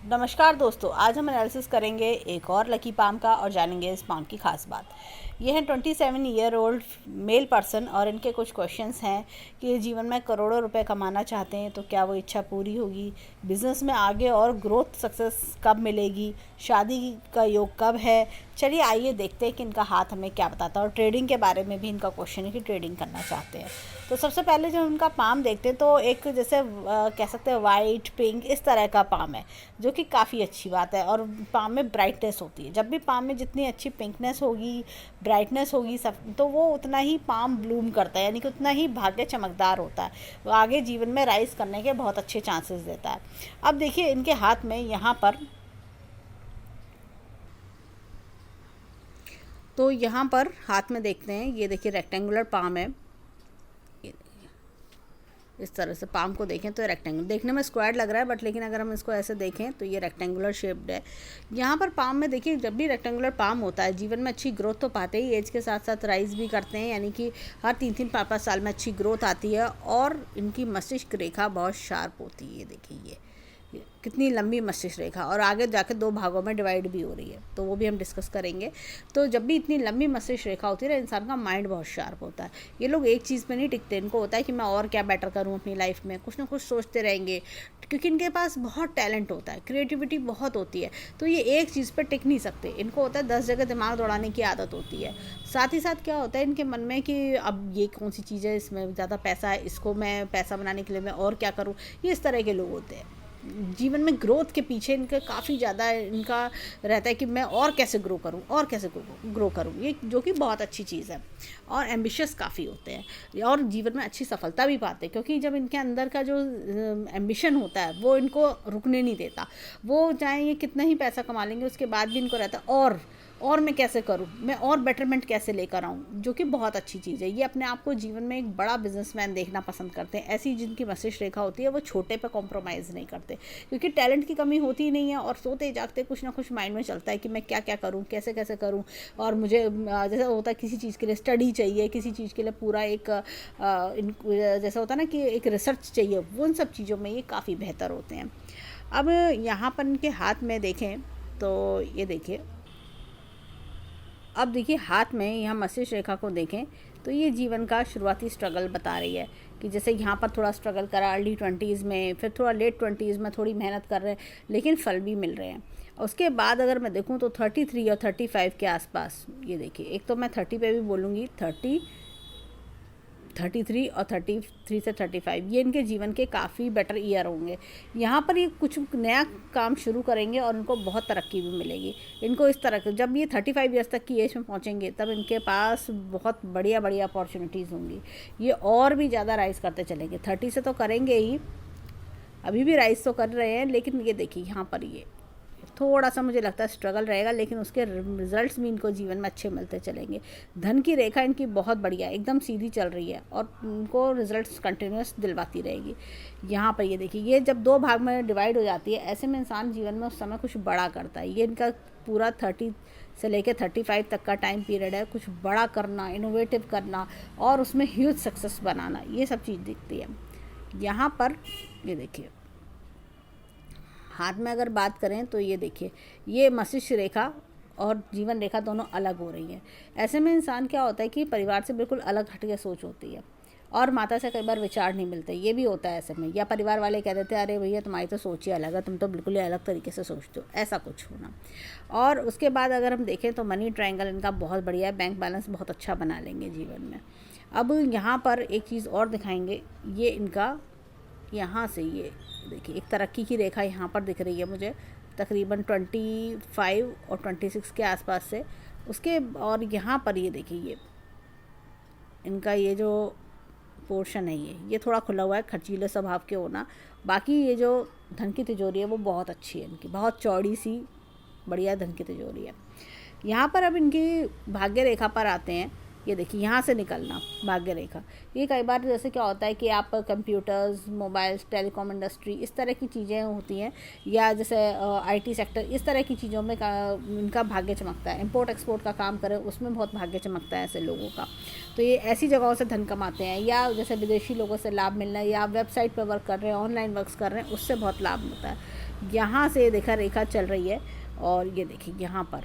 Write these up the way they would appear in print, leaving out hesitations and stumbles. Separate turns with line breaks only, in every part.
नमस्कार दोस्तों, आज हम एनालिसिस करेंगे एक और लकी पाम का और जानेंगे इस पाम की खास बात। ये हैं 27 ईयर ओल्ड मेल पर्सन और इनके कुछ क्वेश्चंस हैं कि ये जीवन में करोड़ों रुपए कमाना चाहते हैं तो क्या वो इच्छा पूरी होगी, बिजनेस में आगे और ग्रोथ सक्सेस कब मिलेगी, शादी का योग कब है। चलिए आइए देखते हैं कि इनका हाथ हमें क्या बताता है। और ट्रेडिंग के बारे में भी इनका क्वेश्चन है कि ट्रेडिंग करना चाहते हैं। तो सबसे पहले जब उनका पाम देखते हैं तो एक जैसे कह सकते हैं वाइट पिंक इस तरह का पाम है, जो कि काफ़ी अच्छी बात है। और पाम में ब्राइटनेस होती है, जब भी पाम में जितनी अच्छी पिंकनेस होगी, ब्राइटनेस होगी सब, तो वो उतना ही पाम ब्लूम करता है, यानी कि उतना ही भाग्य चमकदार होता है, वो आगे जीवन में राइज करने के बहुत अच्छे चांसेस देता है। अब देखिए इनके हाथ में यहाँ पर, तो यहाँ पर हाथ में देखते हैं, ये देखिए रेक्टेंगुलर पाम है। इस तरह से पाम को देखें तो रेक्टेंगल देखने में स्क्वायर लग रहा है, बट लेकिन अगर हम इसको ऐसे देखें तो ये रेक्टेंगुलर शेप्ड है। यहाँ पर पाम में देखिए, जब भी रेक्टेंगुलर पाम होता है जीवन में अच्छी ग्रोथ तो पाते ही, एज के साथ साथ राइज भी करते हैं, यानी कि हर 3-5 साल में अच्छी ग्रोथ आती है। और इनकी मस्तिष्क रेखा बहुत शार्प होती है। ये देखिए ये कितनी लंबी मस्तिष्क रेखा, और आगे जाकर 2 भागों में डिवाइड भी हो रही है, तो वो भी हम डिस्कस करेंगे। तो जब भी इतनी लंबी मस्तिष्क रेखा होती है ना, इंसान का माइंड बहुत शार्प होता है। ये लोग एक चीज़ पे नहीं टिकते, इनको होता है कि मैं और क्या बेटर करूँ अपनी लाइफ में, कुछ ना कुछ सोचते रहेंगे, क्योंकि इनके पास बहुत टैलेंट होता है, क्रिएटिविटी बहुत होती है। तो ये एक चीज़ पर टिक नहीं सकते, इनको होता है 10 जगह दिमाग दौड़ाने की आदत होती है। साथ ही साथ क्या होता है इनके मन में कि अब ये कौन सी चीज़ है, इसमें ज़्यादा पैसा है, इसको मैं पैसा बनाने के लिए मैं और क्या करूँ, ये इस तरह के लोग होते हैं। जीवन में ग्रोथ के पीछे इनका काफ़ी ज़्यादा इनका रहता है कि मैं और कैसे ग्रो करूं, और कैसे ग्रो करूं, ये जो कि बहुत अच्छी चीज़ है। और एम्बिशियस काफ़ी होते हैं और जीवन में अच्छी सफलता भी पाते हैं, क्योंकि जब इनके अंदर का जो एम्बिशन होता है वो इनको रुकने नहीं देता। वो चाहे ये कितना ही पैसा कमा लेंगे, उसके बाद भी इनको रहता है और मैं कैसे करूं, मैं और बेटरमेंट कैसे लेकर आऊं, जो कि बहुत अच्छी चीज़ है। ये अपने आप को जीवन में एक बड़ा बिजनेसमैन देखना पसंद करते हैं। ऐसी जिनकी मस्तिष्क रेखा होती है वो छोटे पे कॉम्प्रोमाइज़ नहीं करते, क्योंकि टैलेंट की कमी होती ही नहीं है, और सोते जागते कुछ ना कुछ माइंड में चलता है कि मैं क्या क्या करूँ, कैसे कैसे करूँ। और मुझे जैसा होता है किसी चीज़ के लिए स्टडी चाहिए, किसी चीज़ के लिए पूरा एक जैसा होता है ना कि एक रिसर्च चाहिए, वो उन सब चीज़ों में ये काफ़ी बेहतर होते हैं। अब यहाँ पर इनके हाथ में देखें तो ये देखिए, अब देखिए हाथ में यहाँ मस्तिष्क रेखा को देखें तो ये जीवन का शुरुआती स्ट्रगल बता रही है, कि जैसे यहाँ पर थोड़ा स्ट्रगल करा अर्ली 20s में, फिर थोड़ा लेट 20s में थोड़ी मेहनत कर रहे हैं, लेकिन फल भी मिल रहे हैं। उसके बाद अगर मैं देखूँ तो 33 और 35 के आसपास, ये देखिए, एक तो मैं 30 पे भी बोलूँगी, 33 और 33 से 35, ये इनके जीवन के काफ़ी बेटर ईयर होंगे। यहाँ पर ये कुछ नया काम शुरू करेंगे और इनको बहुत तरक्की भी मिलेगी। इनको इस तरह जब ये 35 ईयर्स तक की एज में पहुँचेंगे तब इनके पास बहुत बढ़िया बढ़िया अपॉर्चुनिटीज़ होंगी। ये और भी ज़्यादा राइज करते चलेंगे। 30 से तो करेंगे ही, अभी भी राइज तो कर रहे हैं, लेकिन ये देखिए यहाँ पर ये थोड़ा सा मुझे लगता है स्ट्रगल रहेगा, लेकिन उसके रिजल्ट्स भी इनको जीवन में अच्छे मिलते चलेंगे। धन की रेखा इनकी बहुत बढ़िया, एकदम सीधी चल रही है और इनको रिजल्ट्स कंटिन्यूस दिलवाती रहेगी। यहाँ पर ये देखिए, ये जब 2 भाग में डिवाइड हो जाती है, ऐसे में इंसान जीवन में उस समय कुछ बड़ा करता है। ये इनका पूरा 30 से लेकर 35 तक का टाइम पीरियड है, कुछ बड़ा करना, इनोवेटिव करना और उसमें ह्यूज सक्सेस बनाना, ये सब चीज़ दिखती है। यहाँ पर ये देखिए हाथ में अगर बात करें तो ये देखिए, ये मस्तिष्क रेखा और जीवन रेखा दोनों अलग हो रही है। ऐसे में इंसान क्या होता है कि परिवार से बिल्कुल अलग हट के सोच होती है, और माता से कई बार विचार नहीं मिलते, ये भी होता है ऐसे में। या परिवार वाले कह देते हैं अरे भैया तुम्हारी तो सोच ही अलग है, तुम तो बिल्कुल ही अलग तरीके से सोचते हो, ऐसा कुछ होना। और उसके बाद अगर हम देखें तो मनी ट्रायंगल इनका बहुत बढ़िया है, बैंक बैलेंस बहुत अच्छा बना लेंगे जीवन में। अब यहाँ पर एक चीज़ और दिखाएंगे, ये इनका यहाँ से ये देखिए एक तरक्की की रेखा यहाँ पर दिख रही है मुझे, तकरीबन 25 और 26 के आसपास से उसके। और यहाँ पर ये देखिए, ये इनका ये जो पोर्शन है ये थोड़ा खुला हुआ है, खर्चीले स्वभाव के होना। बाकी ये जो धन की तिजोरी है वो बहुत अच्छी है, इनकी बहुत चौड़ी सी बढ़िया धन की तिजोरी है। यहाँ पर अब इनकी भाग्य रेखा पर आते हैं ये देखिए यहाँ से निकलना भाग्य रेखा। ये कई बार जैसे क्या होता है कि आप कंप्यूटर्स, मोबाइल्स, टेलीकॉम इंडस्ट्री, इस तरह की चीज़ें होती हैं, या जैसे आईटी सेक्टर, इस तरह की चीज़ों में इनका भाग्य चमकता है। इंपोर्ट एक्सपोर्ट का काम करें उसमें बहुत भाग्य चमकता है ऐसे लोगों का। तो ये ऐसी जगहों से धन कमाते हैं, या जैसे विदेशी लोगों से लाभ मिलना, या आप वेबसाइट पर वर्क कर रहे हैं, ऑनलाइन वर्क्स कर रहे हैं, उससे बहुत लाभ मिलता है। यहाँ से देखा रेखा चल रही है, और ये देखिए यहाँ पर,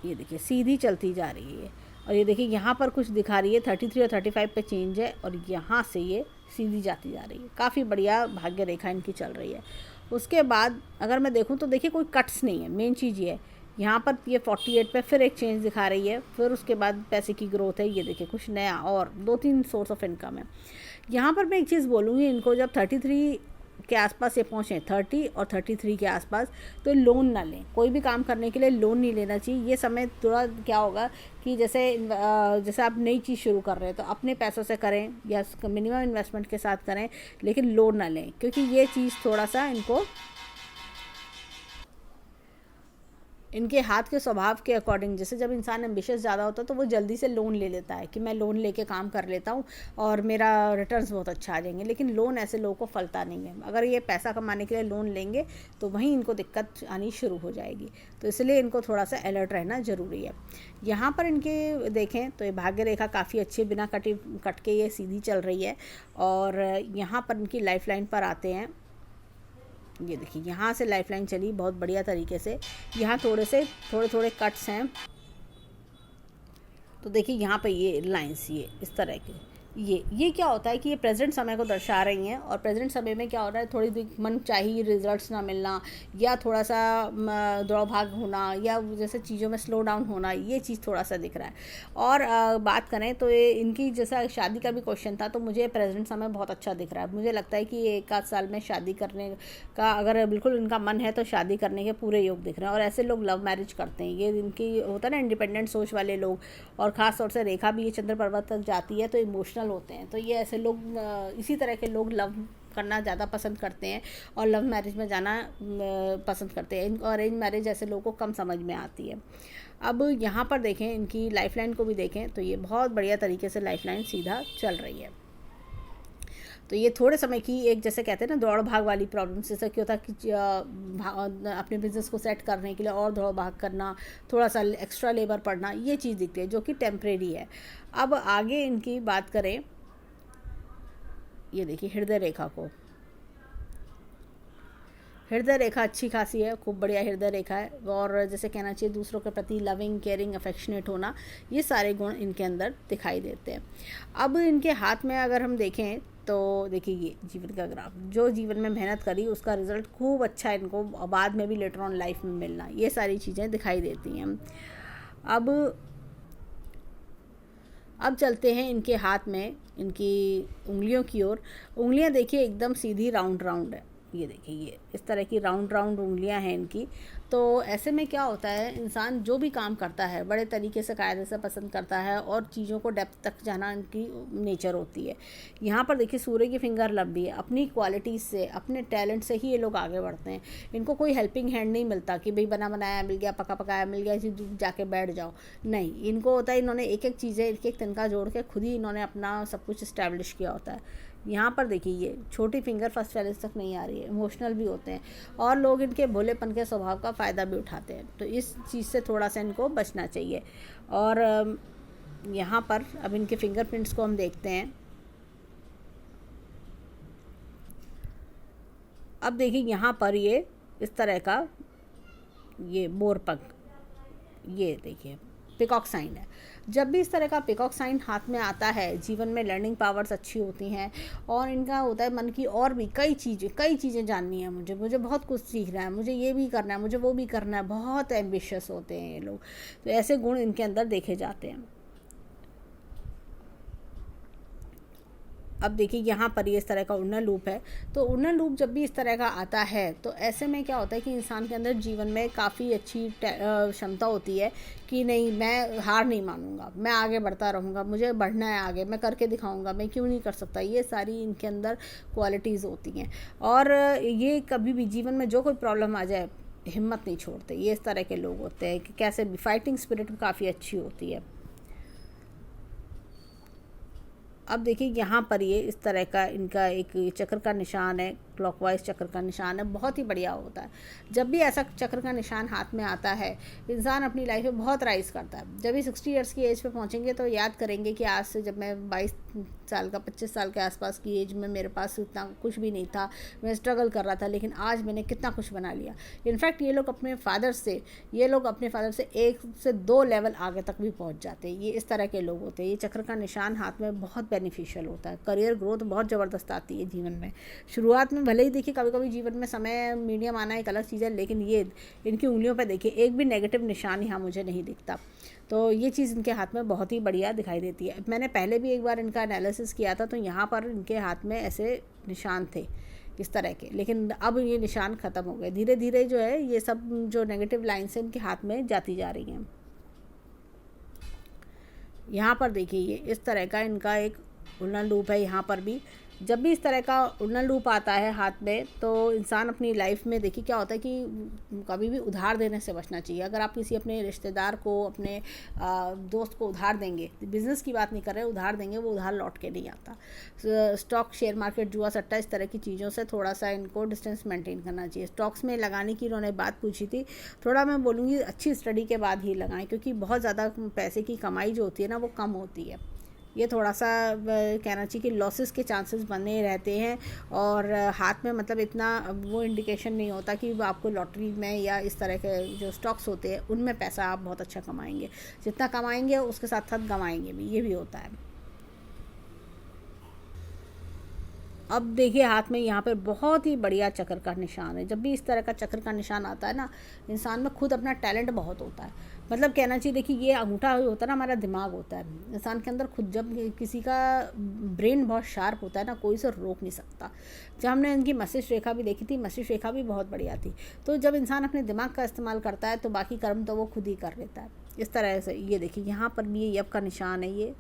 ये देखिए सीधी चलती जा रही है, और ये देखिए यहाँ पर कुछ दिखा रही है 33 और 35 पे चेंज है, और यहाँ से ये सीधी जाती जा रही है। काफ़ी बढ़िया भाग्य रेखा इनकी चल रही है। उसके बाद अगर मैं देखूँ तो देखिए कोई कट्स नहीं है, मेन चीज़ ये है। यहाँ पर ये 48 पे फिर एक चेंज दिखा रही है, फिर उसके बाद पैसे की ग्रोथ है। ये देखिए कुछ नया और 2-3 सोर्स ऑफ इनकम है। यहाँ पर मैं एक चीज़ बोलूँगी इनको, जब 33 के आसपास ये पहुँचे, 30 और 33 के आसपास, तो लोन ना लें। कोई भी काम करने के लिए लोन नहीं लेना चाहिए। ये समय थोड़ा क्या होगा कि जैसे आप नई चीज़ शुरू कर रहे हैं तो अपने पैसों से करें या मिनिमम इन्वेस्टमेंट के साथ करें, लेकिन लोन ना लें, क्योंकि ये चीज़ थोड़ा सा इनके हाथ के स्वभाव के अकॉर्डिंग, जैसे जब इंसान एम्बिशियस ज़्यादा होता है तो वो जल्दी से लोन ले लेता है कि मैं लोन लेके काम कर लेता हूँ और मेरा रिटर्न्स बहुत अच्छा आ जाएंगे, लेकिन लोन ऐसे लोगों को फलता नहीं है। अगर ये पैसा कमाने के लिए लोन लेंगे तो वहीं इनको दिक्कत आनी शुरू हो जाएगी। तो इसलिए इनको थोड़ा सा अलर्ट रहना ज़रूरी है। यहाँ पर इनके देखें तो ये भाग्य रेखा काफ़ी अच्छी, बिना कट के ये सीधी चल रही है। और यहाँ पर इनकी लाइफ लाइन पर आते हैं। ये देखिए यहाँ से लाइफलाइन चली बहुत बढ़िया तरीके से। यहाँ थोड़े कट्स हैं, तो देखिए यहाँ पे ये लाइंस, ये इस तरह के, ये क्या होता है कि ये प्रेजेंट समय को दर्शा रही हैं। और प्रेजेंट समय में क्या हो रहा है, थोड़ी मन चाहिए रिजल्ट्स ना मिलना, या थोड़ा सा दौड़ भाग होना, या जैसे चीज़ों में स्लो डाउन होना, ये चीज़ थोड़ा सा दिख रहा है। और बात करें तो ये इनकी, जैसा शादी का भी क्वेश्चन था, तो मुझे प्रेजेंट समय बहुत अच्छा दिख रहा है। मुझे लगता है कि 1 आध साल में शादी करने का, अगर बिल्कुल इनका मन है तो शादी करने के पूरे योग दिख रहे हैं। और ऐसे लोग लव मैरिज करते हैं, ये इनकी होता है ना इंडिपेंडेंट सोच वाले लोग। और ख़ास तौर से रेखा भी ये चंद्र पर्वत तक जाती है तो इमोशनल होते हैं। तो ये ऐसे लोग, इसी तरह के लोग लव करना ज़्यादा पसंद करते हैं और लव मैरिज में जाना पसंद करते हैं। और अरेंज मैरिज ऐसे लोगों को कम समझ में आती है। अब यहाँ पर देखें, इनकी लाइफलाइन को भी देखें तो ये बहुत बढ़िया तरीके से लाइफलाइन सीधा चल रही है। तो ये थोड़े समय की एक, जैसे कहते हैं ना दौड़ भाग वाली प्रॉब्लम, जैसे क्या होता है कि अपने बिज़नेस को सेट करने के लिए और दौड़ भाग करना, थोड़ा सा एक्स्ट्रा लेबर पड़ना, ये चीज़ दिखती है जो कि टेम्परेरी है। अब आगे इनकी बात करें, ये देखिए हृदय रेखा को, हृदय रेखा अच्छी खासी है, खूब बढ़िया हृदय रेखा है। और जैसे कहना चाहिए दूसरों के प्रति लविंग, केयरिंग, अफेक्शनेट होना, ये सारे गुण इनके अंदर दिखाई देते हैं। अब इनके हाथ में अगर हम देखें तो देखिए ये जीवन का ग्राफ, जो जीवन में मेहनत करी उसका रिजल्ट खूब अच्छा इनको बाद में भी लेटर ऑन लाइफ में मिलना, ये सारी चीज़ें दिखाई देती हैं। अब चलते हैं इनके हाथ में, इनकी उंगलियों की ओर। उंगलियां देखिए एकदम सीधी राउंड राउंड है। ये देखिए ये इस तरह की राउंड राउंड उंगलियां हैं इनकी। तो ऐसे में क्या होता है, इंसान जो भी काम करता है बड़े तरीके से, कायदे से पसंद करता है, और चीज़ों को डेप्थ तक जाना इनकी नेचर होती है। यहाँ पर देखिए सूर्य की फिंगर लंबी है, अपनी क्वालिटीज़ से, अपने टैलेंट से ही ये लोग आगे बढ़ते हैं। इनको कोई हेल्पिंग हैंड नहीं मिलता कि भाई बना बनाया मिल गया, पका पकाया मिल गया, इसी जाके बैठ जाओ। नहीं, इनको होता है इन्होंने एक एक चीज़ें, एक एक तिनका जोड़ के खुद ही इन्होंने अपना सब कुछ इस्टेब्लिश किया होता है। यहाँ पर देखिए ये छोटी फिंगर फर्स्ट पैलेस तक नहीं आ रही है, इमोशनल भी होते हैं, और लोग इनके भोलेपन के स्वभाव का फ़ायदा भी उठाते हैं। तो इस चीज़ से थोड़ा सा इनको बचना चाहिए। और यहाँ पर अब इनके फिंगरप्रिंट्स को हम देखते हैं। अब देखिए यहाँ पर ये इस तरह का ये मोरपंख, ये देखिए पिकॉक साइन है। जब भी इस तरह का पिकॉक साइन हाथ में आता है, जीवन में लर्निंग पावर्स अच्छी होती हैं, और इनका होता है मन की और भी कई चीज़ें जाननी है, मुझे बहुत कुछ सीखना है, मुझे ये भी करना है, मुझे वो भी करना है। बहुत एम्बिशियस होते हैं ये लोग। तो ऐसे गुण इनके अंदर देखे जाते हैं। अब देखिए यहाँ पर ये इस तरह का उन्नत लूप है। तो उन्नत लूप जब भी इस तरह का आता है तो ऐसे में क्या होता है कि इंसान के अंदर जीवन में काफ़ी अच्छी क्षमता होती है कि नहीं, मैं हार नहीं मानूंगा, मैं आगे बढ़ता रहूँगा, मुझे बढ़ना है आगे, मैं करके दिखाऊंगा, मैं क्यों नहीं कर सकता। ये सारी इनके अंदर क्वालिटीज़ होती हैं। और ये कभी भी जीवन में जो कोई प्रॉब्लम आ जाए, हिम्मत नहीं छोड़ते। ये इस तरह के लोग होते हैं कि कैसे भी फाइटिंग स्पिरिट काफ़ी अच्छी होती है। अब देखिए यहाँ पर ये इस तरह का इनका एक चक्र का निशान है, क्लॉकवाइज चक्र का निशान है, बहुत ही बढ़िया होता है। जब भी ऐसा चक्र का निशान हाथ में आता है, इंसान अपनी लाइफ में बहुत राइज करता है। जब भी 60 ईयर्स की एज पे पहुँचेंगे तो याद करेंगे कि आज से जब मैं 22 साल का 25 साल के आसपास की एज में मेरे पास इतना कुछ भी नहीं था, मैं स्ट्रगल कर रहा था, लेकिन आज मैंने कितना कुछ बना लिया। इनफैक्ट ये लोग अपने फादर से 1 से 2 लेवल आगे तक भी पहुँच जाते हैं। ये इस तरह के लोग होते हैं। ये चक्र का निशान हाथ में बहुत बेनिफिशियल होता है। करियर ग्रोथ बहुत ज़बरदस्त आती है जीवन में। शुरुआत में भले ही देखिए कभी कभी जीवन में समय मीडियम आना एक अलग चीज़ है, लेकिन ये इनकी उंगलियों पर देखिए एक भी नेगेटिव निशान यहाँ मुझे नहीं दिखता। तो ये चीज़ इनके हाथ में बहुत ही बढ़िया दिखाई देती है। मैंने पहले भी एक बार इनका एनालिसिस किया था, तो यहाँ पर इनके हाथ में ऐसे निशान थे इस तरह के, लेकिन अब ये निशान ख़त्म हो गए। धीरे धीरे जो है ये सब जो नेगेटिव लाइन्स हैं इनके हाथ में जाती जा रही हैं। यहाँ पर देखिए ये इस तरह का इनका एक उल्लन लूप है। यहाँ पर भी जब भी इस तरह का उल्लन लूप आता है हाथ में, तो इंसान अपनी लाइफ में देखिए क्या होता है कि कभी भी उधार देने से बचना चाहिए। अगर आप किसी अपने रिश्तेदार को, अपने दोस्त को उधार देंगे, बिज़नेस की बात नहीं कर रहे, उधार देंगे, वो उधार लौट के नहीं आता। स्टॉक, शेयर मार्केट, जुआ सट्टा, इस तरह की चीज़ों से थोड़ा सा इनको डिस्टेंस मेंटेन करना चाहिए। स्टॉक्स में लगाने की इन्होंने बात पूछी थी, थोड़ा मैं बोलूँगी अच्छी स्टडी के बाद ही लगाएं, क्योंकि बहुत ज़्यादा पैसे की कमाई जो होती है ना वो कम होती है। ये थोड़ा सा कहना चाहिए कि लॉसेस के चांसेस बने रहते हैं, और हाथ में मतलब इतना वो इंडिकेशन नहीं होता कि आपको लॉटरी में या इस तरह के जो स्टॉक्स होते हैं उनमें पैसा आप बहुत अच्छा कमाएंगे। जितना कमाएंगे उसके साथ साथ गंवाएंगे भी, ये भी होता है। अब देखिए हाथ में यहाँ पर बहुत ही बढ़िया चक्र का निशान है। जब भी इस तरह का चक्र का निशान आता है ना, इंसान में खुद अपना टैलेंट बहुत होता है। मतलब कहना चाहिए, देखिए ये अंगूठा होता है ना, हमारा दिमाग होता है इंसान के अंदर खुद। जब किसी का ब्रेन बहुत शार्प होता है ना, कोई से रोक नहीं सकता। जब हमने इनकी मस्तिष्क रेखा भी देखी थी, मस्तिष्क रेखा भी बहुत बढ़िया थी। तो जब इंसान अपने दिमाग का इस्तेमाल करता है तो बाकी कर्म तो वो खुद ही कर लेता है। इस तरह से ये देखिए यहाँ पर भी ये यप का निशान है। ये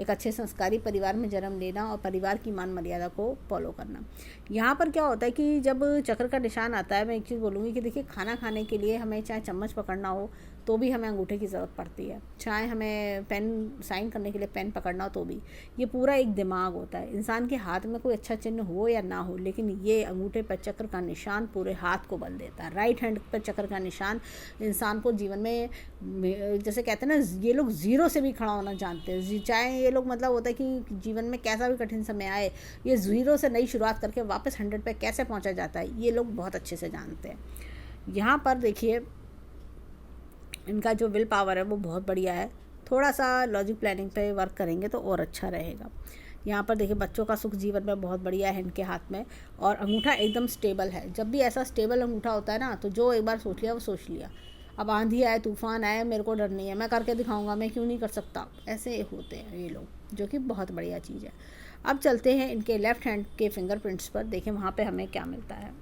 एक अच्छे संस्कारी परिवार में जन्म लेना और परिवार की मान मर्यादा को फॉलो करना। यहाँ पर क्या होता है कि जब चक्र का निशान आता है, मैं एक चीज़ बोलूँगी कि देखिए खाना खाने के लिए हमें चाहे चम्मच पकड़ना हो तो भी हमें अंगूठे की ज़रूरत पड़ती है, चाहे हमें पेन साइन करने के लिए पेन पकड़ना हो तो भी। ये पूरा एक दिमाग होता है। इंसान के हाथ में कोई अच्छा चिन्ह हो या ना हो, लेकिन ये अंगूठे पर चक्र का निशान पूरे हाथ को बल देता है। राइट हैंड पर चक्र का निशान इंसान को जीवन में, जैसे कहते हैं ना, ये लोग ज़ीरो से भी खड़ा होना जानते हैं। चाहे ये लोग, मतलब होता है कि जीवन में कैसा भी कठिन समय आए, ये ज़ीरो से नई शुरुआत करके वापस 100 पे कैसे पहुंचा जाता है, ये लोग बहुत अच्छे से जानते हैं। यहाँ पर देखिए इनका जो विल पावर है वो बहुत बढ़िया है। थोड़ा सा लॉजिक प्लानिंग पे वर्क करेंगे तो और अच्छा रहेगा। यहाँ पर देखिए बच्चों का सुख जीवन में बहुत बढ़िया है इनके हाथ में, और अंगूठा एकदम स्टेबल है। जब भी ऐसा स्टेबल अंगूठा होता है ना, तो जो एक बार सोच लिया वो सोच लिया। अब आंधी आए, तूफान आए, मेरे को डर नहीं है, मैं करके दिखाऊंगा, मैं क्यों नहीं कर सकता, ऐसे होते हैं ये लोग, जो कि बहुत बढ़िया चीज़ है। अब चलते हैं इनके लेफ्ट हैंड के फिंगरप्रिंट्स पर, देखें वहाँ पे हमें क्या मिलता है।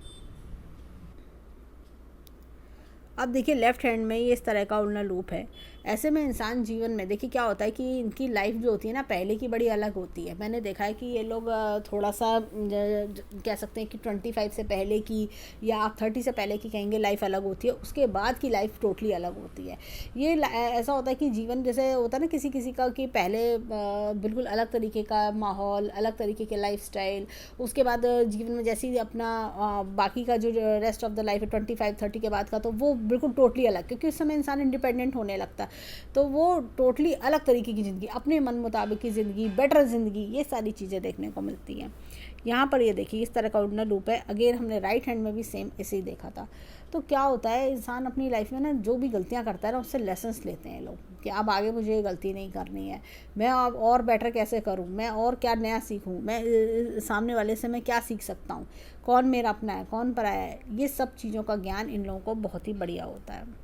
अब देखिए लेफ्ट हैंड में ये इस तरह का उल्लू लूप है। ऐसे में इंसान जीवन में देखिए क्या होता है कि इनकी लाइफ जो होती है ना, पहले की बड़ी अलग होती है। मैंने देखा है कि ये लोग थोड़ा सा कह सकते हैं कि 25 से पहले की, या आप 30 से पहले की कहेंगे, लाइफ अलग होती है। उसके बाद की लाइफ टोटली अलग होती है। ये ऐसा होता है कि जीवन जैसे होता है ना किसी किसी का, कि पहले बिल्कुल अलग तरीके का माहौल, अलग तरीके के लाइफ स्टाइल, उसके बाद जीवन में जैसे ही अपना बाकी का जो रेस्ट ऑफ द लाइफ है 25-30 के बाद का, तो वो बिल्कुल टोटली अलग, क्योंकि उस समय इंसान इंडिपेंडेंट होने लगता है। तो वो टोटली अलग तरीके की ज़िंदगी, अपने मन मुताबिक की ज़िंदगी, बेटर ज़िंदगी, ये सारी चीज़ें देखने को मिलती हैं। यहाँ पर ये देखिए इस तरह का उड़ना लूप है। अगेन हमने राइट हैंड में भी सेम ऐसे ही देखा था। तो क्या होता है, इंसान अपनी लाइफ में ना जो भी गलतियाँ करता है ना, उससे लेसन्स लेते हैं लोग, कि अब आगे मुझे ये गलती नहीं करनी है, मैं अब और बेटर कैसे करूँ, मैं और क्या नया सीखूँ, मैं सामने वाले से मैं क्या सीख सकता हूँ, कौन मेरा अपना है, कौन पराया है, ये सब चीज़ों का ज्ञान इन लोगों को बहुत ही बढ़िया होता है।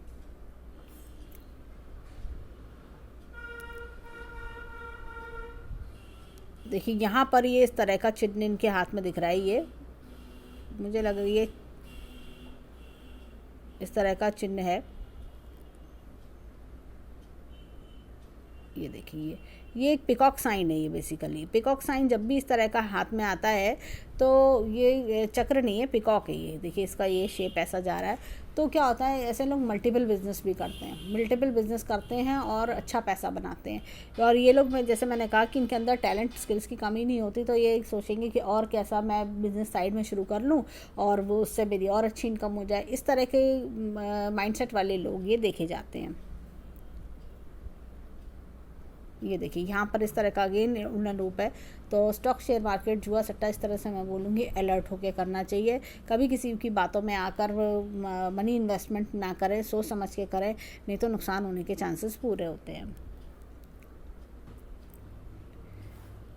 देखिए यहाँ पर ये इस तरह का चिन्ह इनके हाथ में दिख रहा है। ये मुझे लग रही है इस तरह का चिन्ह है। ये देखिए ये एक पिकॉक साइन है। ये बेसिकली पिकॉक साइन जब भी इस तरह का हाथ में आता है तो ये चक्र नहीं है, पिकॉक है। ये देखिए इसका ये शेप ऐसा जा रहा है। तो क्या होता है, ऐसे लोग मल्टीपल बिजनेस भी करते हैं, मल्टीपल बिजनेस करते हैं और अच्छा पैसा बनाते हैं। और ये लोग, जैसे मैंने कहा कि इनके अंदर टैलेंट स्किल्स की कमी नहीं होती, तो ये सोचेंगे कि और कैसा मैं बिजनेस साइड में शुरू कर लूँ और वो उससे मेरी और अच्छी इनकम हो जाए। इस तरह के माइंडसेट वाले लोग ये देखे जाते हैं। ये देखिए यहाँ पर इस तरह का अगेन उल्टा रूप है। तो स्टॉक, शेयर मार्केट, जुआ सट्टा, इस तरह से मैं बोलूँगी अलर्ट होकर करना चाहिए। कभी किसी की बातों में आकर मनी इन्वेस्टमेंट ना करें, सोच समझ के करें, नहीं तो नुकसान होने के चांसेस पूरे होते हैं।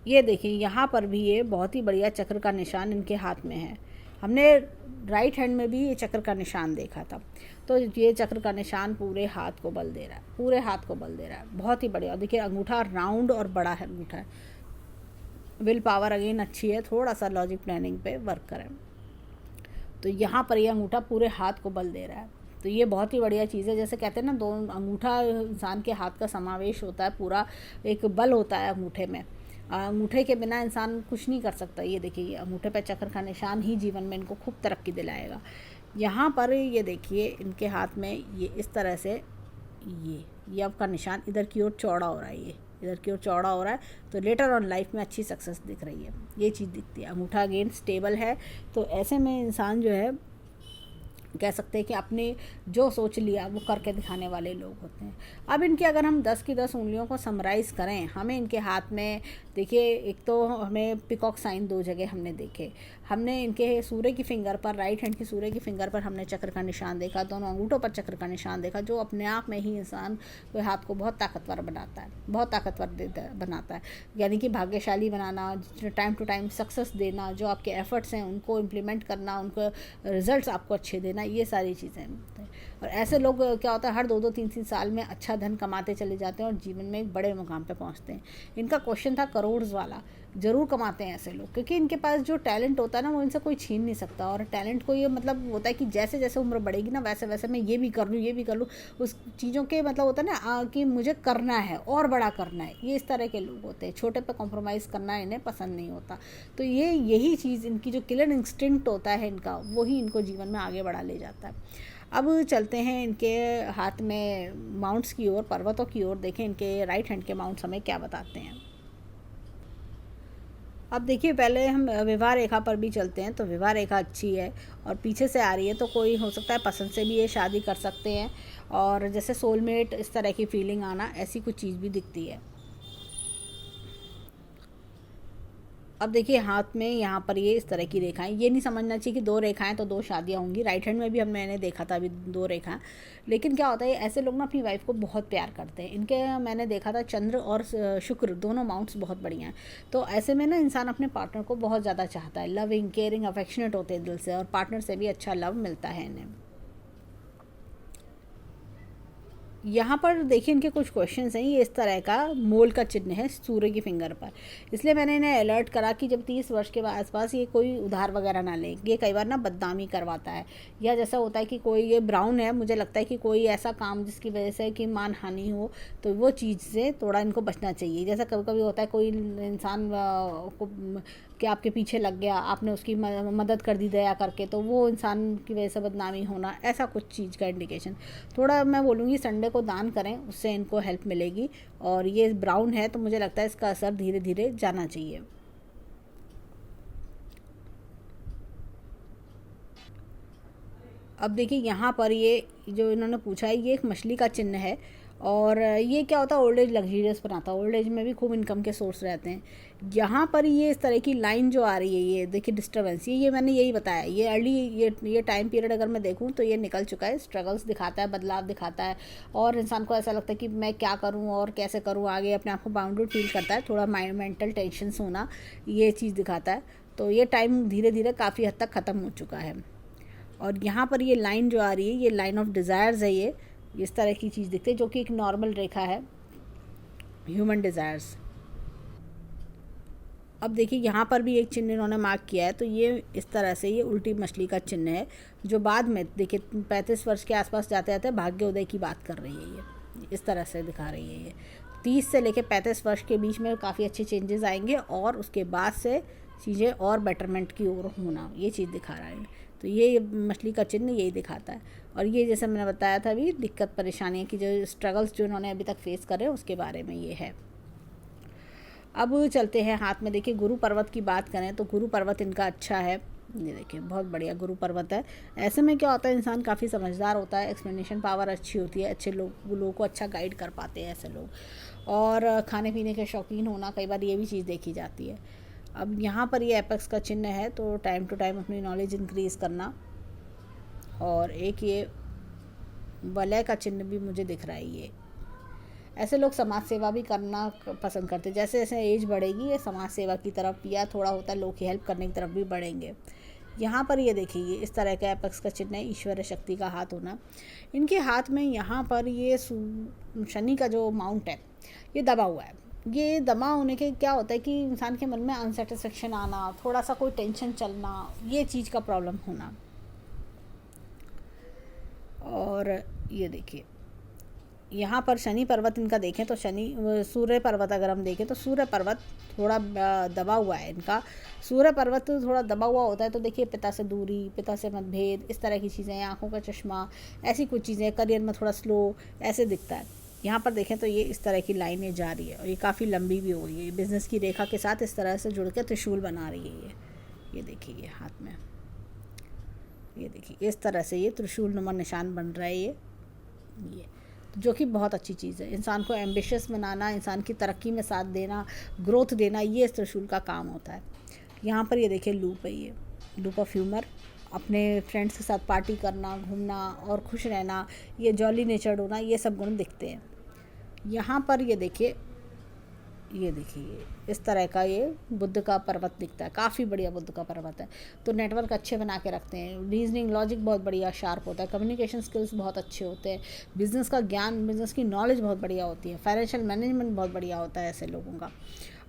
ये देखिए यहाँ पर भी ये बहुत ही बढ़िया चक्र का निशान इनके हाथ में है। हमने राइट हैंड में भी ये चक्र का निशान देखा था। तो ये चक्र का निशान पूरे हाथ को बल दे रहा है, पूरे हाथ को बल दे रहा है। बहुत ही बढ़िया। देखिए अंगूठा राउंड और बड़ा है अंगूठा है। विल पावर अगेन अच्छी है, थोड़ा सा लॉजिक प्लानिंग पे वर्क करें। तो यहाँ पर ये अंगूठा पूरे हाथ को बल दे रहा है। तो ये बहुत ही बढ़िया चीज़ है। जैसे कहते हैं ना, दो अंगूठा इंसान के हाथ का समावेश होता है, पूरा एक बल होता है अंगूठे में। अंगूठे के बिना इंसान कुछ नहीं कर सकता। ये देखिए ये अंगूठे पे चक्र का निशान ही जीवन में इनको खूब तरक्की दिलाएगा। यहाँ पर ये देखिए इनके हाथ में ये इस तरह से ये अब का निशान इधर की ओर चौड़ा हो रहा है, ये इधर की ओर चौड़ा हो रहा है। तो लेटर ऑन लाइफ में अच्छी सक्सेस दिख रही है, ये चीज़ दिखती है। अंगूठा अगेन स्टेबल है। तो ऐसे में इंसान जो है कह सकते हैं कि आपने जो सोच लिया वो करके दिखाने वाले लोग होते हैं। अब इनके अगर हम 10 की 10 उंगलियों को समराइज़ करें, हमें इनके हाथ में देखिए, एक तो हमें पिकॉक साइन 2 जगह हमने देखे। हमने इनके सूर्य की फिंगर पर, राइट हैंड की सूर्य की फिंगर पर हमने चक्र का निशान देखा, दोनों अंगूठों पर चक्र का निशान देखा, जो अपने आप में ही इंसान के हाथ को बहुत ताकतवर बनाता है, बहुत ताकतवर बनाता है। यानी कि भाग्यशाली बनाना, टाइम टू टाइम सक्सेस देना, जो आपके एफर्ट्स हैं उनको इम्प्लीमेंट करना, उनको रिजल्ट्स आपको अच्छे देना, ये सारी चीज़ें होती हैं। और ऐसे लोग क्या होता है, हर 2-2 3-3 साल में अच्छा धन कमाते चले जाते हैं और जीवन में एक बड़े मुकाम पे पहुंचते हैं। इनका क्वेश्चन था करोड़ वाला। ज़रूर कमाते हैं ऐसे लोग, क्योंकि इनके पास जो टैलेंट होता है ना, वो इनसे कोई छीन नहीं सकता। और टैलेंट को ये मतलब होता है कि जैसे जैसे उम्र बढ़ेगी ना, वैसे वैसे मैं ये भी कर लूँ, ये भी कर लूँ, उस चीज़ों के मतलब होता है ना कि मुझे करना है और बड़ा करना है। ये इस तरह के लोग होते हैं, छोटे पे कॉम्प्रोमाइज़ करना इन्हें पसंद नहीं होता। तो यही चीज़ इनकी जो किलर इंस्टिंक्ट होता है इनका, वही इनको जीवन में आगे बढ़ा ले जाता है। अब चलते हैं इनके हाथ में माउंट्स की ओर, पर्वतों की ओर। देखें इनके राइट हैंड के माउंट्स हमें क्या बताते हैं। अब देखिए पहले हम विवाह रेखा पर भी चलते हैं। तो विवाह रेखा अच्छी है और पीछे से आ रही है, तो कोई हो सकता है पसंद से भी ये शादी कर सकते हैं। और जैसे सोलमेट, इस तरह की फीलिंग आना, ऐसी कुछ चीज़ भी दिखती है। अब देखिए हाथ में यहाँ पर ये इस तरह की रेखाएं, ये नहीं समझना चाहिए कि 2 रेखाएं तो 2 शादियाँ होंगी। राइट हैंड में भी मैंने देखा था अभी 2 रेखाएं। लेकिन क्या होता है, ऐसे लोग ना अपनी वाइफ को बहुत प्यार करते हैं। इनके मैंने देखा था चंद्र और शुक्र दोनों माउंट्स बहुत बढ़िया हैं। तो ऐसे में ना इंसान अपने पार्टनर को बहुत ज़्यादा चाहता है, लविंग, केयरिंग, अफेक्शनेट होते हैं दिल से, और पार्टनर से भी अच्छा लव मिलता है इन्हें। यहाँ पर देखिए इनके कुछ क्वेश्चंस हैं। ये इस तरह का मोल का चिन्ह है सूर्य की फिंगर पर, इसलिए मैंने इन्हें अलर्ट करा कि जब 30 वर्ष के आसपास ये कोई उधार वगैरह ना लें। ये कई बार ना बदनामी करवाता है, या जैसा होता है कि कोई, ये ब्राउन है, मुझे लगता है कि कोई ऐसा काम जिसकी वजह से कि मान हानि हो, तो वो चीज़ से थोड़ा इनको बचना चाहिए। जैसा कभी कभी होता है कोई इंसान को कि आपके पीछे लग गया, आपने उसकी मदद कर दी दया करके, तो वो इंसान की वजह से बदनामी होना, ऐसा कुछ चीज़ का इंडिकेशन। थोड़ा मैं बोलूँगी संडे को दान करें, उससे इनको हेल्प मिलेगी। और ये ब्राउन है तो मुझे लगता है इसका असर धीरे धीरे जाना चाहिए। अब देखिए यहाँ पर ये जो इन्होंने पूछा है, ये एक मछली का चिन्ह है। और ये क्या होता है, ओल्ड एज लग्जरियस बनाता है, ओल्ड एज में भी खूब इनकम के सोर्स रहते हैं। यहाँ पर ये इस तरह की लाइन जो आ रही है, ये देखिए डिस्टर्बेंस, ये मैंने यही बताया, ये अर्ली ये टाइम पीरियड अगर मैं देखूँ तो ये निकल चुका है। स्ट्रगल्स दिखाता है, बदलाव दिखाता है, और इंसान को ऐसा लगता है कि मैं क्या करूँ और कैसे करूँ आगे, अपने आप को बाउंडेड फील करता है, थोड़ा मेंटल टेंशन होना, ये चीज़ दिखाता है। तो ये टाइम धीरे धीरे काफ़ी हद तक ख़त्म हो चुका है। और यहाँ पर ये लाइन जो आ रही है, ये लाइन ऑफ डिज़ायर्स है। ये इस तरह की चीज़ दिखती है, जो कि एक नॉर्मल रेखा है, ह्यूमन डिज़ायर्स। अब देखिए यहाँ पर भी एक चिन्ह इन्होंने मार्क किया है। तो ये इस तरह से ये उल्टी मछली का चिन्ह है, जो बाद में देखिए 35 वर्ष के आसपास जाते जाते भाग्योदय की बात कर रही है। ये इस तरह से दिखा रही है। ये 30 से लेकर 35 वर्ष के बीच में काफ़ी अच्छे चेंजेस आएंगे और उसके बाद से चीज़ें और बेटरमेंट की ओर होना, ये चीज़ दिखा रहा है। तो ये मछली का चिन्ह यही दिखाता है। और ये जैसे मैंने बताया था अभी, दिक्कत परेशानियाँ की जो स्ट्रगल्स जो इन्होंने अभी तक फेस करे उसके बारे में ये है। अब चलते हैं हाथ में, देखिए गुरु पर्वत की बात करें तो गुरु पर्वत इनका अच्छा है। ये देखिए बहुत बढ़िया गुरु पर्वत है। ऐसे में क्या होता है, इंसान काफ़ी समझदार होता है, एक्सप्लेनेशन पावर अच्छी होती है, अच्छे लोगों को अच्छा गाइड कर पाते हैं ऐसे लोग। और खाने पीने के शौकीन होना, कई बार ये भी चीज़ देखी जाती है। अब यहाँ पर ये एपेक्स का चिन्ह है, तो टाइम टू टाइम अपनी नॉलेज इंक्रीज़ करना। और एक ये वलय का चिन्ह भी मुझे दिख रहा है। ये ऐसे लोग समाज सेवा भी करना पसंद करते हैं। जैसे जैसे एज बढ़ेगी ये समाज सेवा की तरफ या थोड़ा होता है लोग की हेल्प करने की तरफ भी बढ़ेंगे। यहाँ पर ये देखिए इस तरह का एपेक्स का चिन्ह है, ईश्वरीय शक्ति का हाथ होना। इनके हाथ में यहाँ पर ये शनि का जो माउंट है ये दबा हुआ है। ये दबा होने के क्या होता है कि इंसान के मन में अनसेटिस्फेक्शन आना, थोड़ा सा कोई टेंशन चलना, ये चीज़ का प्रॉब्लम होना। और ये देखिए यहाँ पर शनि पर्वत इनका देखें तो सूर्य पर्वत अगर हम देखें तो सूर्य पर्वत थोड़ा दबा हुआ है इनका। सूर्य पर्वत थोड़ा दबा हुआ होता है तो देखिए पिता से दूरी, पिता से मतभेद, इस तरह की चीज़ें, आंखों का चश्मा, ऐसी कुछ चीज़ें, करियर में थोड़ा स्लो ऐसे दिखता है। यहाँ पर देखें तो ये इस तरह की लाइनें जा रही है और ये काफ़ी लंबी भी हो रही है। बिज़नेस की रेखा के साथ इस तरह से जुड़ के त्रिशूल बना रही है ये देखिए ये हाथ में, ये देखिए इस तरह से ये त्रिशूल नुमा निशान बन रहा है ये जो कि बहुत अच्छी चीज़ है। इंसान को एम्बिशियस बनाना, इंसान की तरक्की में साथ देना, ग्रोथ देना, ये इस त्रिशूल का काम होता है। यहाँ पर ये देखिए लूप है, ये लूप ऑफ ह्यूमर, अपने फ्रेंड्स के साथ पार्टी करना, घूमना और खुश रहना, ये जॉली नेचर्ड होना, ये सब गुण दिखते हैं। यहाँ पर ये देखिए इस तरह का ये बुद्ध का पर्वत दिखता है, काफ़ी बढ़िया बुद्ध का पर्वत है। तो नेटवर्क अच्छे बना के रखते हैं, रीजनिंग लॉजिक बहुत बढ़िया शार्प होता है, कम्युनिकेशन स्किल्स बहुत अच्छे होते हैं, बिज़नेस का ज्ञान, बिज़नेस की नॉलेज बहुत बढ़िया होती है, फाइनेंशियल मैनेजमेंट बहुत बढ़िया होता है ऐसे लोगों का।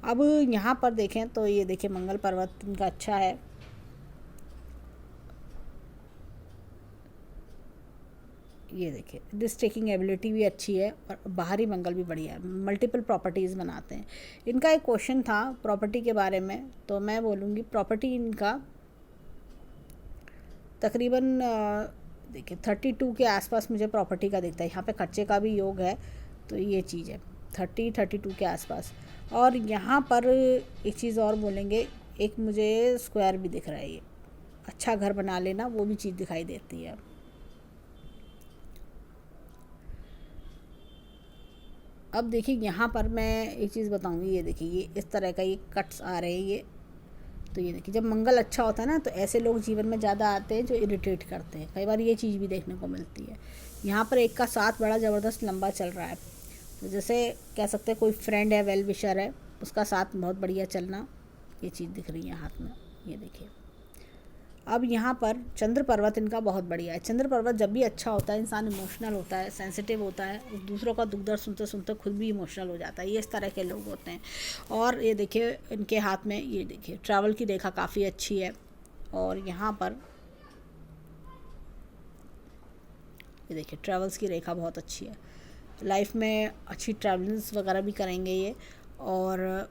अब यहाँ पर देखें तो ये देखिए मंगल पर्वत इनका अच्छा है। ये देखिए डिस्क टेकिंग एबिलिटी भी अच्छी है और बाहरी मंगल भी बढ़िया है, मल्टीपल प्रॉपर्टीज़ बनाते हैं। इनका एक क्वेश्चन था प्रॉपर्टी के बारे में, तो मैं बोलूँगी प्रॉपर्टी इनका तकरीबन देखिए 32 के आसपास मुझे प्रॉपर्टी का दिखता है। यहाँ पे खर्चे का भी योग है, तो ये चीज़ है 32 के आसपास। और यहाँ पर एक चीज़ और बोलेंगे, एक मुझे स्क्वायर भी दिख रहा है, ये अच्छा घर बना लेना, वो भी चीज़ दिखाई देती है। अब देखिए यहाँ पर मैं एक चीज़ बताऊँगी, ये देखिए ये इस तरह का ये कट्स आ रहे हैं ये, तो ये देखिए जब मंगल अच्छा होता है ना तो ऐसे लोग जीवन में ज़्यादा आते हैं जो इरिटेट करते हैं, कई बार ये चीज़ भी देखने को मिलती है। यहाँ पर एक का साथ बड़ा ज़बरदस्त लंबा चल रहा है, तो जैसे कह सकते हैं कोई फ्रेंड है, वेल विशर है, उसका साथ बहुत बढ़िया चलना, ये चीज़ दिख रही है हाथ में, ये देखिए। अब यहाँ पर चंद्र पर्वत इनका बहुत बढ़िया है। चंद्र पर्वत जब भी अच्छा होता है इंसान इमोशनल होता है, सेंसिटिव होता है, दूसरों का दुख दर्द सुनते सुनते खुद भी इमोशनल हो जाता है, ये इस तरह के लोग होते हैं। और ये देखिए इनके हाथ में ये देखिए ट्रैवल की रेखा काफ़ी अच्छी है। और यहाँ पर ये देखिए ट्रैवल्स की रेखा बहुत अच्छी है, लाइफ में अच्छी ट्रैवलिंग्स वगैरह भी करेंगे ये। और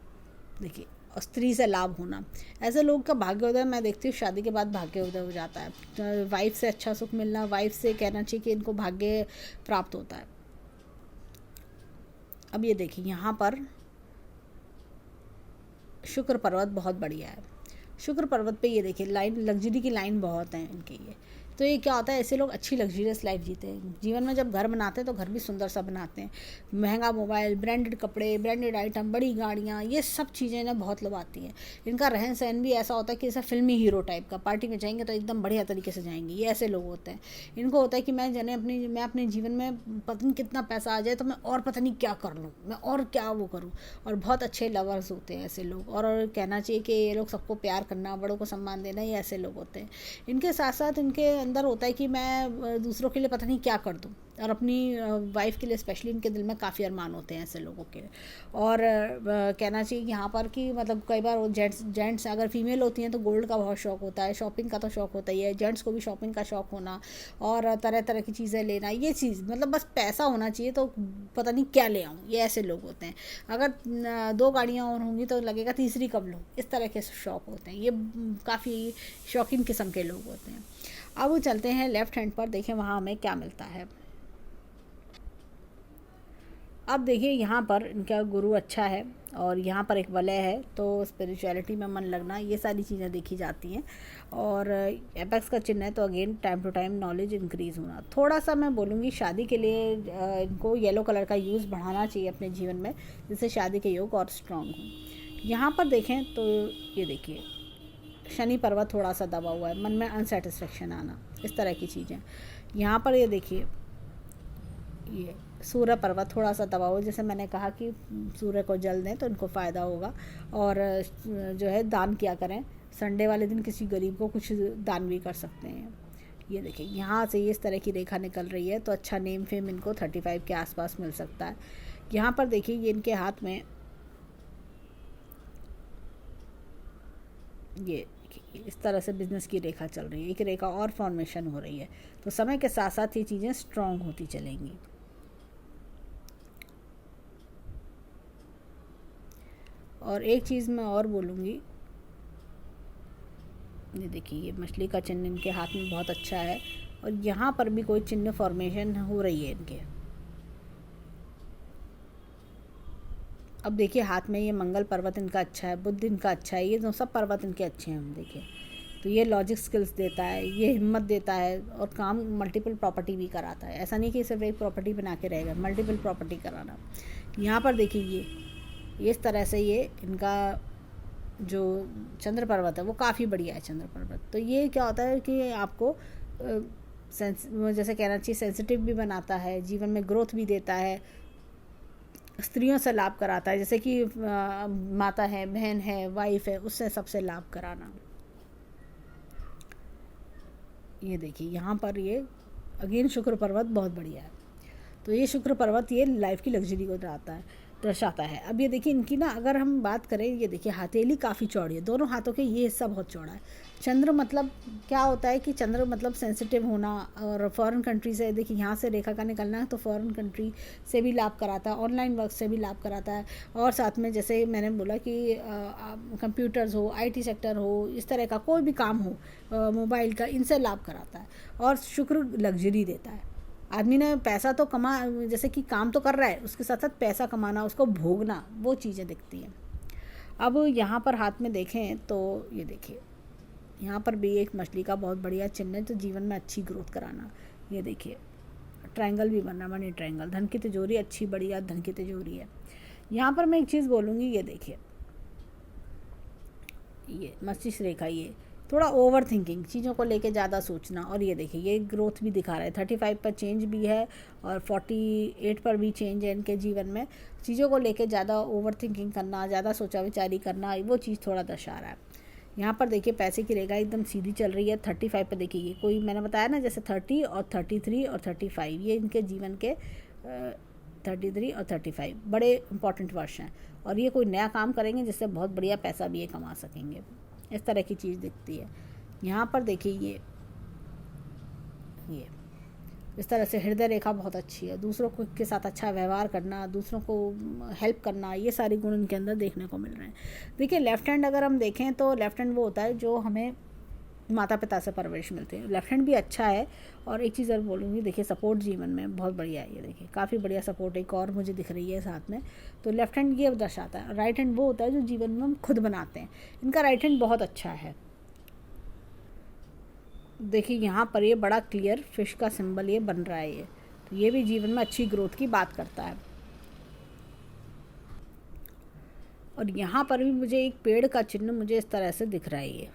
देखिए स्त्री से लाभ होना, ऐसे लोग का भाग्योदय मैं देखती हूँ शादी के बाद भाग्योदय हो जाता है, तो वाइफ से अच्छा सुख मिलना, वाइफ से कहना चाहिए कि इनको भाग्य प्राप्त होता है। अब ये देखिए यहाँ पर शुक्र पर्वत बहुत बढ़िया है। शुक्र पर्वत पे ये देखिए लाइन, लग्जरी की लाइन बहुत है इनकी ये। तो ये क्या होता है, ऐसे लोग अच्छी लग्जरियस लाइफ जीते हैं। जीवन में जब घर बनाते हैं तो घर भी सुंदर सा बनाते हैं, महंगा मोबाइल, ब्रांडेड कपड़े, ब्रांडेड आइटम, बड़ी गाड़ियाँ, ये सब चीज़ें इन्हें बहुत लुभाती हैं। इनका रहन सहन भी ऐसा होता है कि जैसे फिल्मी हीरो टाइप का, पार्टी में जाएंगे तो एकदम बढ़िया तरीके से जाएंगे, ये ऐसे लोग होते हैं। इनको होता है कि मैं अपने जीवन में पता नहीं कितना पैसा आ जाए तो मैं और पता नहीं क्या कर लूँ, मैं और क्या वो करूँ। और बहुत अच्छे लवर्स होते हैं ऐसे लोग, और कहना चाहिए कि ये लोग सबको प्यार करना, बड़ों को सम्मान देना, ये ऐसे लोग होते हैं। इनके साथ साथ इनके अंदर होता है कि मैं दूसरों के लिए पता नहीं क्या कर दूँ, और अपनी वाइफ के लिए स्पेशली इनके दिल में काफ़ी अरमान होते हैं ऐसे लोगों के। और कहना चाहिए यहाँ पर कि मतलब कई बार वो जेंट्स अगर फीमेल होती हैं तो गोल्ड का बहुत शौक होता है, शॉपिंग का तो शौक होता ही है, जेंट्स को भी शॉपिंग का शौक होना और तरह तरह की चीज़ें लेना, ये चीज़ मतलब बस पैसा होना चाहिए तो पता नहीं क्या ले आऊँ, ये ऐसे लोग होते हैं। अगर 2 गाड़ियाँ और होंगी तो लगेगा तीसरी कब लूँ, इस तरह के शौक होते हैं, ये काफ़ी शौकीन किस्म के लोग होते हैं। अब वो चलते हैं लेफ़्ट हैंड पर, देखें वहाँ हमें क्या मिलता है। अब देखिए यहाँ पर इनका गुरु अच्छा है और यहाँ पर एक वलय है, तो स्पिरिचुअलिटी में मन लगना, ये सारी चीज़ें देखी जाती हैं। और एपेक्स का चिन्ह है तो again time to time knowledge increase होना। थोड़ा सा मैं बोलूँगी शादी के लिए इनको येलो कलर का यूज़ बढ़ाना चाहिए अपने जीवन में, जिससे शादी के योग और स्ट्रॉन्ग हों। यहाँ पर देखें तो ये देखिए शनि पर्वत थोड़ा सा दबा हुआ है, मन में अनसेटिस्फेक्शन आना, इस तरह की चीज़ें। यहाँ पर ये देखिए ये सूर्य पर्वत थोड़ा सा दबा हुआ, जैसे मैंने कहा कि सूर्य को जल दें तो इनको फ़ायदा होगा। और जो है दान किया करें, संडे वाले दिन किसी गरीब को कुछ दान भी कर सकते हैं। ये देखिए यहाँ से इस तरह की रेखा निकल रही है, तो अच्छा नेम फेम इनको 35 के आसपास मिल सकता है। यहाँ पर देखिए ये इनके हाथ में ये इस तरह से बिजनेस की रेखा चल रही है, एक रेखा और फॉर्मेशन हो रही है, तो समय के साथ साथ ये चीज़ें स्ट्रॉन्ग होती चलेंगी। और एक चीज़ मैं और बोलूँगी, ये देखिए ये मछली का चिन्ह इनके हाथ में बहुत अच्छा है, और यहाँ पर भी कोई चिन्ह फॉर्मेशन हो रही है इनके। अब देखिए हाथ में ये मंगल पर्वत इनका अच्छा है, बुध इनका अच्छा है, ये जो सब पर्वत इनके अच्छे हैं। हम देखिए तो ये लॉजिक स्किल्स देता है, ये हिम्मत देता है, और काम मल्टीपल प्रॉपर्टी भी कराता है। ऐसा नहीं कि सिर्फ एक प्रॉपर्टी बना के रहेगा, मल्टीपल प्रॉपर्टी कराना। यहाँ पर देखिए ये इस तरह से ये इनका जो चंद्र पर्वत है वो काफ़ी बढ़िया है चंद्र पर्वत। तो ये क्या होता है कि आपको जैसे कहना चाहिए सेंसिटिव भी बनाता है, जीवन में ग्रोथ भी देता है, स्त्रियों से लाभ कराता है, जैसे कि माता है, बहन है, वाइफ है, उससे सबसे लाभ कराना। ये देखिए यहाँ पर ये अगेन शुक्र पर्वत बहुत बढ़िया है, तो ये शुक्र पर्वत ये लाइफ की लग्जरी को दर्शाता है। अब ये देखिए इनकी ना अगर हम बात करें, ये देखिए हथेली काफ़ी चौड़ी है, दोनों हाथों के ये हिस्सा बहुत चौड़ा है। चंद्र मतलब क्या होता है कि चंद्र मतलब सेंसिटिव होना, और फॉरेन कंट्री से देखिए यहाँ से रेखा का निकलना है तो फॉरेन कंट्री से भी लाभ कराता है, ऑनलाइन वर्क से भी लाभ कराता है, और साथ में जैसे मैंने बोला कि कंप्यूटर्स हो, IT सेक्टर हो, इस तरह का कोई भी काम हो मोबाइल का, इनसे लाभ कराता है। और शुक्र लग्जरी देता है, आदमी ने पैसा तो कमा, जैसे कि काम तो कर रहा है, उसके साथ साथ पैसा कमाना, उसको भोगना, वो चीज़ें दिखती हैं। अब यहाँ पर हाथ में देखें तो ये देखिए यहाँ पर भी एक मछली का बहुत बढ़िया चिन्ह है, तो जीवन में अच्छी ग्रोथ कराना। ये देखिए ट्रायंगल भी बनना, मनी ट्रायंगल, धन की तिजोरी अच्छी बढ़िया धन की तिजोरी है। यहाँ पर मैं एक चीज़ बोलूँगी, ये देखिए ये मस्तिष्क रेखा, ये थोड़ा ओवर थिंकिंग, चीज़ों को लेके ज़्यादा सोचना, और ये देखिए ये ग्रोथ भी दिखा रहा है। 35 पर चेंज भी है और 48 पर भी चेंज है इनके जीवन में। चीज़ों को लेके ज़्यादा ओवर थिंकिंग करना, ज़्यादा सोचा विचारी करना, वो चीज़ थोड़ा दर्शा रहा है। यहाँ पर देखिए पैसे की रेखा एकदम सीधी चल रही है। 35 पर देखिए ये कोई मैंने बताया ना, जैसे 30 और 33 और 35, ये इनके जीवन के 33 और 35 बड़े इंपॉर्टेंट वर्ष हैं, और ये कोई नया काम करेंगे जिससे बहुत बढ़िया पैसा भी ये कमा सकेंगे, इस तरह की चीज़ दिखती है। यहाँ पर देखिए ये इस तरह से हृदय रेखा बहुत अच्छी है, दूसरों को के साथ अच्छा व्यवहार करना, दूसरों को हेल्प करना, ये सारे गुण इनके अंदर देखने को मिल रहे हैं। देखिए लेफ़्ट हैंड अगर हम देखें तो लेफ़्ट हैंड वो होता है जो हमें माता पिता से परवरिश मिलती है, लेफ़्ट हैंड भी अच्छा है। और एक चीज़ और बोलूँगी, देखिए सपोर्ट जीवन में बहुत बढ़िया है, ये देखिए काफ़ी बढ़िया सपोर्ट एक और मुझे दिख रही है साथ में। तो लेफ़्ट हैंड ये दर्शाता है। राइट हैंड वो होता है जो जीवन में हम खुद बनाते हैं, इनका राइट हैंड बहुत अच्छा है। देखिए यहाँ पर ये बड़ा क्लियर फिश का सिंबल ये बन रहा है, ये तो ये भी जीवन में अच्छी ग्रोथ की बात करता है। और यहाँ पर भी मुझे एक पेड़ का चिन्ह मुझे इस तरह से दिख रहा है, ये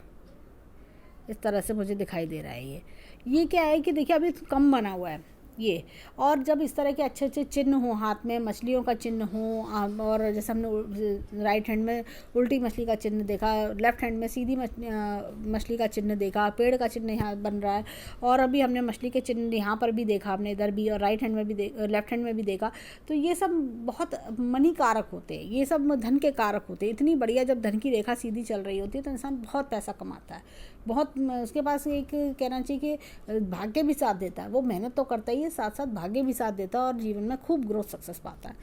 इस तरह से मुझे दिखाई दे रहा है। ये क्या है कि देखिए अभी कम बना हुआ है, ये। और जब इस तरह के अच्छे अच्छे चिन्ह हों हाथ में, मछलियों का चिन्ह हो, और जैसे हमने राइट हैंड में उल्टी मछली का चिन्ह देखा, लेफ्ट हैंड में सीधी मछली का चिन्ह देखा, पेड़ का चिन्ह यहाँ बन रहा है, और अभी हमने मछली के चिन्ह यहाँ पर भी देखा, हमने इधर भी, और राइट हैंड में भी लेफ्ट हैंड में भी देखा। तो ये सब बहुत मनी कारक होते हैं, ये सब धन के कारक होते हैं। इतनी बढ़िया जब धन की रेखा सीधी चल रही होती है तो इंसान बहुत पैसा कमाता है, बहुत उसके पास एक कहना चाहिए कि भाग्य भी साथ देता है। वो मेहनत तो करता ही है, साथ साथ भाग्य भी साथ देता है, और जीवन में खूब ग्रोथ सक्सेस पाता है।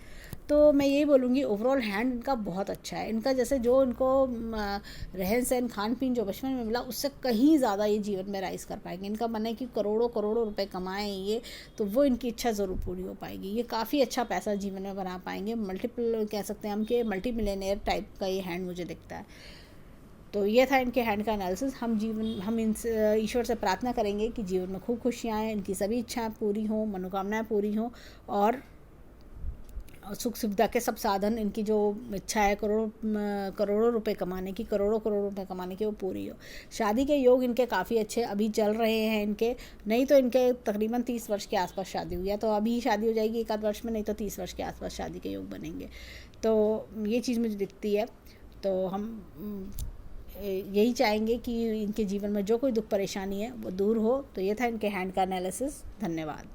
तो मैं यही बोलूँगी ओवरऑल हैंड इनका बहुत अच्छा है। इनका जैसे जो इनको रहन सहन खान पीन जो बचपन में मिला उससे कहीं ज़्यादा ये जीवन में राइज कर पाएंगे। इनका मन है कि करोड़ों करोड़ों रुपए कमाएं ये, तो वो इनकी इच्छा ज़रूर पूरी हो पाएगी। ये काफ़ी अच्छा पैसा जीवन में बना पाएंगे, मल्टीपल कह सकते हैं हम कि मल्टी मिलियनेयर टाइप का ये हैंड मुझे दिखता है। तो ये था इनके हैंड का एनालिसिस। हम इनसे ईश्वर से प्रार्थना करेंगे कि जीवन में खूब खुशियाँ आएँ, इनकी सभी इच्छाएं पूरी हों, मनोकामनाएं पूरी हों, और सुख सुविधा के सब साधन, इनकी जो इच्छा है करोड़ों रुपए कमाने की, करोड़ों करोड़ रुपए कमाने की, वो पूरी हो। शादी के योग इनके काफ़ी अच्छे अभी चल रहे हैं इनके, नहीं तो इनके तकरीबन 30 वर्ष के आसपास शादी हुई है, तो अभी शादी हो जाएगी 1 आध वर्ष में, नहीं तो 30 वर्ष के आसपास शादी के योग बनेंगे। तो ये चीज़ मुझे दिखती है। तो हम यही चाहेंगे कि इनके जीवन में जो कोई दुख परेशानी है वो दूर हो। तो ये था इनके हैंड का एनालिसिस। धन्यवाद।